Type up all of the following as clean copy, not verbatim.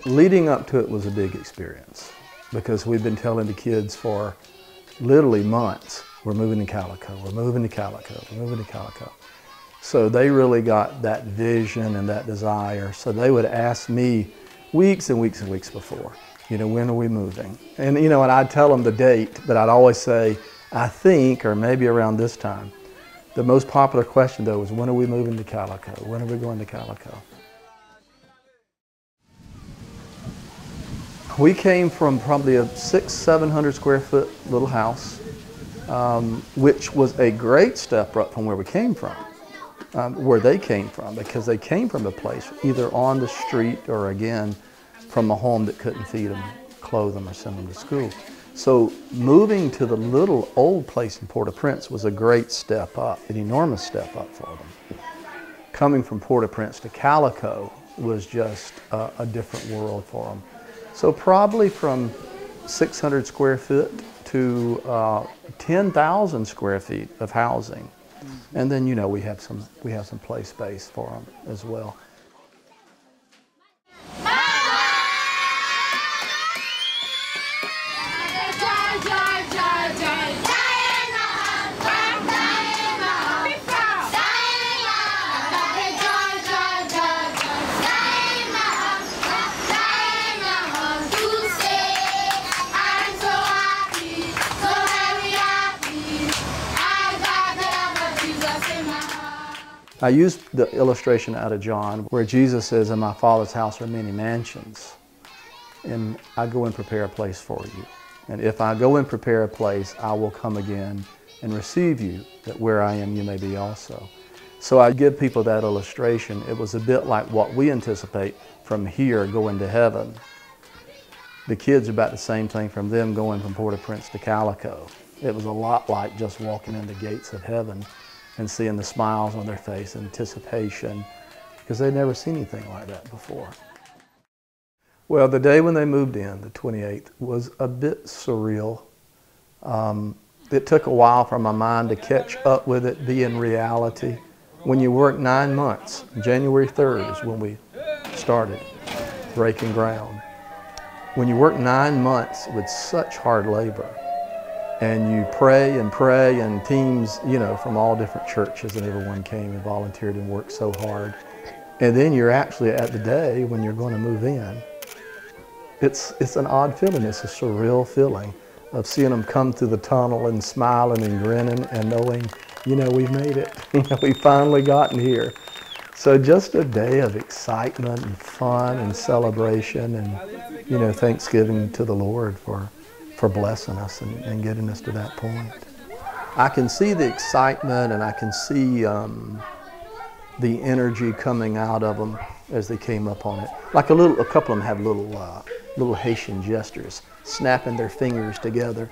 leading up to it was a big experience because we've been telling the kids for literally months, we're moving to Calico, we're moving to Calico, we're moving to Calico. So they really got that vision and that desire. So they would ask me weeks and weeks and weeks before, you know, when are we moving? And, you know, and I'd tell them the date, but I'd always say, I think, or maybe around this time. The most popular question though was, when are we moving to Calico? When are we going to Calico? We came from probably a 600-700 square foot little house, which was a great step up from where we came from. Where they came from, because they came from a place either on the street or again from a home that couldn't feed them, clothe them, or send them to school. So moving to the little old place in Port-au-Prince was a great step up, an enormous step up for them. Coming from Port-au-Prince to Calico was just a different world for them. So probably from 600 square foot to 10,000 square feet of housing. And then, you know, we have some play space for them as well. I used the illustration out of John where Jesus says, in my Father's house are many mansions, and I go and prepare a place for you. And if I go and prepare a place, I will come again and receive you, that where I am you may be also. So I give people that illustration. It was a bit like what we anticipate from here going to heaven. The kids about the same thing from them going from Port-au-Prince to Calico. It was a lot like just walking in the gates of heaven and seeing the smiles on their face, anticipation, because they'd never seen anything like that before. Well, the day when they moved in, the 28th, was a bit surreal. It took a while for my mind to catch up with it being reality. When you work 9 months, January 3rd is when we started breaking ground. When you work 9 months with such hard labor, and you pray, and teams, you know, from all different churches, and everyone came and volunteered and worked so hard. And then you're actually at the day when you're going to move in. It's an odd feeling. It's a surreal feeling of seeing them come through the tunnel and smiling and grinning and knowing, you know, we've made it. You know, we've finally gotten here. So just a day of excitement and fun and celebration and, you know, thanksgiving to the Lord for blessing us and getting us to that point. I can see the excitement and I can see the energy coming out of them as they came up on it. Like a couple of them have little Haitian gestures, snapping their fingers together,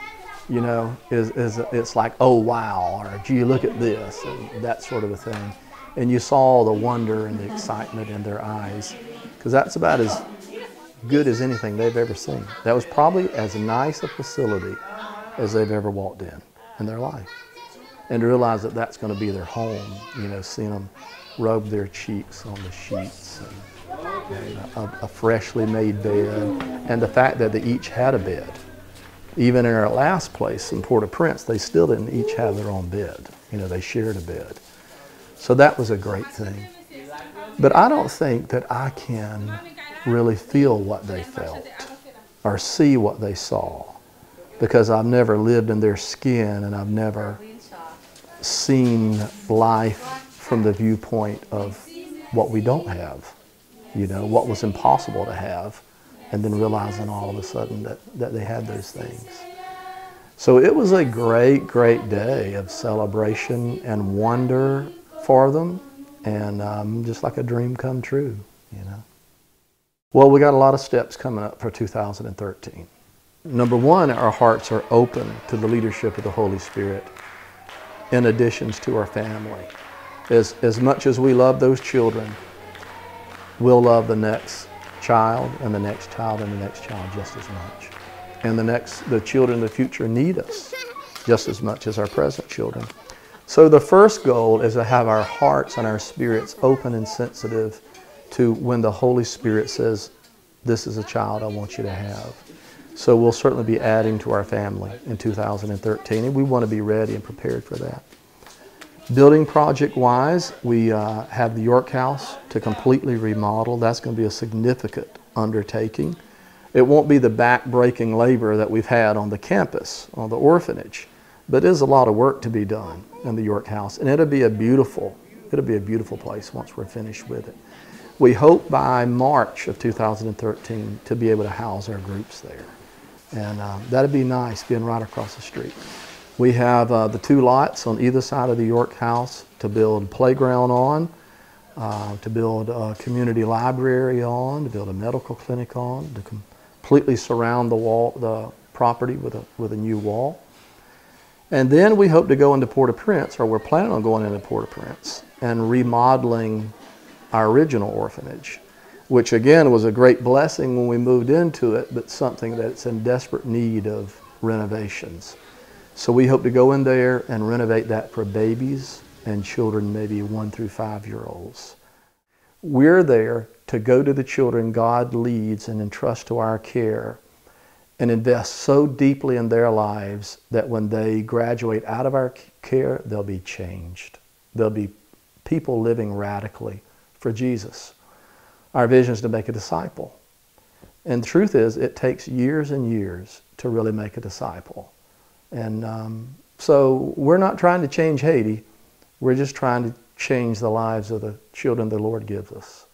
you know, it's like, oh wow, or gee, look at this, and that sort of a thing. And you saw the wonder and the excitement in their eyes, because that's about as good as anything they've ever seen. That was probably as nice a facility as they've ever walked in their life. And to realize that that's going to be their home, you know, seeing them rub their cheeks on the sheets, and a freshly made bed, and the fact that they each had a bed. Even in our last place in Port-au-Prince, they still didn't each have their own bed. You know, they shared a bed. So that was a great thing. But I don't think that I can really feel what they felt or see what they saw, because I've never lived in their skin and I've never seen life from the viewpoint of what we don't have, you know, what was impossible to have, and then realizing all of a sudden that they had those things. So it was a great, great day of celebration and wonder for them, and just like a dream come true, you know. Well, we got a lot of steps coming up for 2013. Number one, our hearts are open to the leadership of the Holy Spirit in addition to our family. As much as we love those children, we'll love the next child and the next child and the next child just as much. And the children of the future need us just as much as our present children. So the first goal is to have our hearts and our spirits open and sensitive to when the Holy Spirit says, this is a child I want you to have. So we'll certainly be adding to our family in 2013, and we want to be ready and prepared for that. Building project-wise, we have the York House to completely remodel. That's going to be a significant undertaking. It won't be the back-breaking labor that we've had on the campus, on the orphanage, but there's a lot of work to be done in the York House, and it'll be a beautiful place once we're finished with it. We hope by March of 2013 to be able to house our groups there, and that'd be nice, being right across the street. We have the 2 lots on either side of the York House to build playground on, to build a community library on, to build a medical clinic on, to completely surround the property with a new wall. And then we hope to go into Port-au-Prince, or we're planning on going into Port-au-Prince and remodeling our original orphanage, which again was a great blessing when we moved into it, but something that's in desperate need of renovations. So we hope to go in there and renovate that for babies and children, maybe 1 through 5-year-olds. We're there to go to the children God leads and entrust to our care, and invest so deeply in their lives that when they graduate out of our care, they'll be changed. They'll be people living radically for Jesus. Our vision is to make a disciple. And the truth is, it takes years and years to really make a disciple. And so we're not trying to change Haiti. We're just trying to change the lives of the children the Lord gives us.